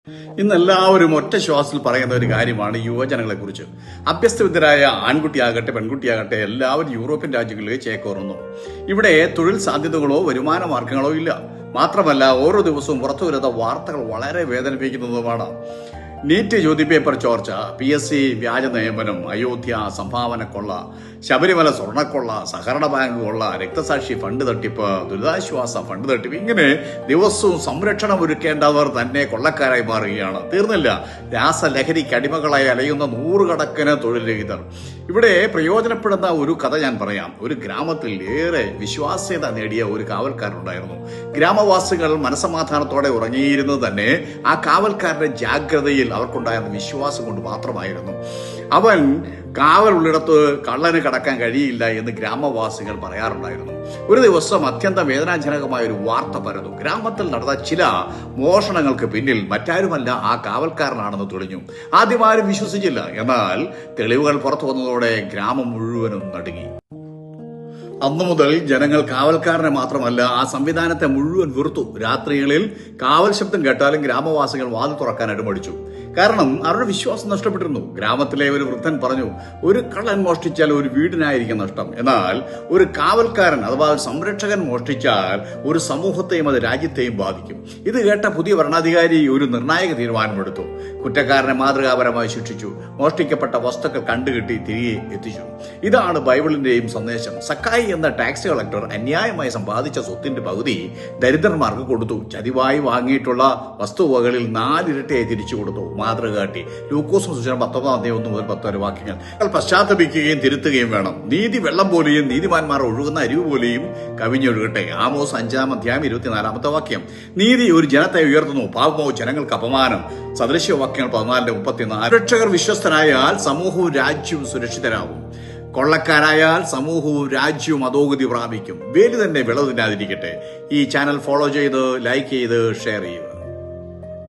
ഇന്ന് എല്ലാവരും ഒറ്റ ശ്വാസത്തിൽ പറയുന്ന ഒരു കാര്യമാണ് യുവജനങ്ങളെ കുറിച്ച്. അഭ്യസ്തവിദ്യരായ ആൺകുട്ടിയാകട്ടെ പെൺകുട്ടിയാകട്ടെ എല്ലാവരും യൂറോപ്യൻ രാജ്യങ്ങളിലേക്ക് ചേക്കേറുന്നു. ഇവിടെ തൊഴിൽ സാധ്യതകളോ വരുമാന മാർഗങ്ങളോ ഇല്ല. മാത്രമല്ല ഓരോ ദിവസവും പുറത്തു വരുന്ന വാർത്തകൾ വളരെ വേദനിപ്പിക്കുന്നതുമാണ്. നീറ്റ് ചോദ്യപേപ്പർ ചോർച്ച, PSC വ്യാജ നിയമനം, അയോധ്യ സംഭാവന കൊള്ള, ശബരിമല സ്വർണ്ണക്കൊള്ള, സഹകരണ ബാങ്ക് കൊള്ള, രക്തസാക്ഷി ഫണ്ട് തട്ടിപ്പ്, ദുരിതാശ്വാസ ഫണ്ട് തട്ടിപ്പ്, ഇങ്ങനെ ദിവസവും സംരക്ഷണം ഒരുക്കേണ്ടവർ തന്നെ കൊള്ളക്കാരായി മാറുകയാണ്. തീർന്നില്ല, രാസലഹരിക്ക് അടിമകളായി അലയുന്ന നൂറുകണക്കിന് തൊഴിൽ രഹിതർ. ഇവിടെ പ്രയോജനപ്പെടുന്ന ഒരു കഥ ഞാൻ പറയാം. ഒരു ഗ്രാമത്തിൽ ഏറെ വിശ്വാസ്യത നേടിയ ഒരു കാവൽക്കാരനുണ്ടായിരുന്നു. ഗ്രാമവാസികൾ മനസമാധാനത്തോടെ ഉറങ്ങിയിരുന്നത് തന്നെ ആ കാവൽക്കാരന്റെ ജാഗ്രതയിൽ അവർക്കുണ്ടായിരുന്ന വിശ്വാസം കൊണ്ട് മാത്രമായിരുന്നു. അവൻ കാവൽ ഉള്ളിടത്ത് കള്ളന് കടക്കാൻ കഴിയില്ല എന്ന് ഗ്രാമവാസികൾ പറയാറുണ്ടായിരുന്നു. ഒരു ദിവസം അത്യന്തം വേദനാജനകമായ ഒരു വാർത്ത പരന്നു. ഗ്രാമത്തിൽ നടന്ന ചില മോഷണങ്ങൾക്ക് പിന്നിൽ മറ്റാരുമല്ല ആ കാവൽക്കാരനാണെന്ന് തെളിഞ്ഞു. ആദ്യം ആരും വിശ്വസിച്ചില്ല. എന്നാൽ തെളിവുകൾ പുറത്തു വന്നതോടെ ഗ്രാമം മുഴുവനും നടുങ്ങി. അന്നു മുതൽ ജനങ്ങൾ കാവൽക്കാരനെ മാത്രമല്ല ആ സംവിധാനത്തെ മുഴുവൻ വെറുത്തു. രാത്രികളിൽ കാവൽ ശബ്ദം കേട്ടാലും ഗ്രാമവാസികൾ വാതിൽ തുറക്കാൻ അടിമടിച്ചു. കാരണം അവരുടെ വിശ്വാസം നഷ്ടപ്പെട്ടിരുന്നു. ഗ്രാമത്തിലെ ഒരു വൃദ്ധൻ പറഞ്ഞു, ഒരു കള്ളൻ മോഷ്ടിച്ചാൽ ഒരു വീടിനായിരിക്കും നഷ്ടം, എന്നാൽ ഒരു കാവൽക്കാരൻ അഥവാ സംരക്ഷകൻ മോഷ്ടിച്ചാൽ ഒരു സമൂഹത്തെയും അത് രാജ്യത്തെയും ബാധിക്കും. ഇത് കേട്ട പുതിയ ഭരണാധികാരി ഒരു നിർണായക തീരുമാനമെടുത്തു. കുറ്റക്കാരനെ മാതൃകാപരമായി ശിക്ഷിച്ചു. മോഷ്ടിക്കപ്പെട്ട വസ്തുക്കൾ കണ്ടുകെട്ടി തിരികെ എത്തിച്ചു. ഇതാണ് ബൈബിളിന്റെയും സന്ദേശം. സക്കായി എന്ന ടാക്സ് കളക്ടർ അന്യായമായി സമ്പാദിച്ച സ്വത്തിന്റെ പകുതി ദരിദ്രന്മാർക്ക് കൊടുത്തു. ചതിവായി വാങ്ങിയിട്ടുള്ള വസ്തുവകളിൽ 4 ഇരട്ടിയായി തിരിച്ചു കൊടുത്തു. മാതൃക കാട്ടി. ലൂക്കോസ് സുവിശേഷം 19:1-10 വാക്യങ്ങൾ. പശ്ചാത്തപിക്കുകയും തിരുത്തുകയും വേണം. നീതി വെള്ളം പോലെയും നീതിമാന്മാർ ഒഴുകുന്ന അരുവ് പോലെയും കവിഞ്ഞൊഴുകട്ടെ. ആമോസ് 5:24 വാക്യം. നീതി ഒരു ജനത്തെ ഉയർത്തുന്നു, പാപമോ ജനങ്ങൾക്ക് അപമാനം. സദൃശ്യവാക്യങ്ങൾ 14:34. രക്ഷകർ വിശ്വസ്തനായാൽ സമൂഹവും രാജ്യവും സുരക്ഷിതരാകും. കൊള്ളക്കാരായാൽ സമൂഹവും രാജ്യവും അധോഗതി പ്രാപിക്കും. വേലി തന്നെ വിളവ് തിന്നാതിരിക്കട്ടെ. ഈ ചാനൽ ഫോളോ ചെയ്ത് ലൈക്ക് ചെയ്ത് ഷെയർ ചെയ്യുക.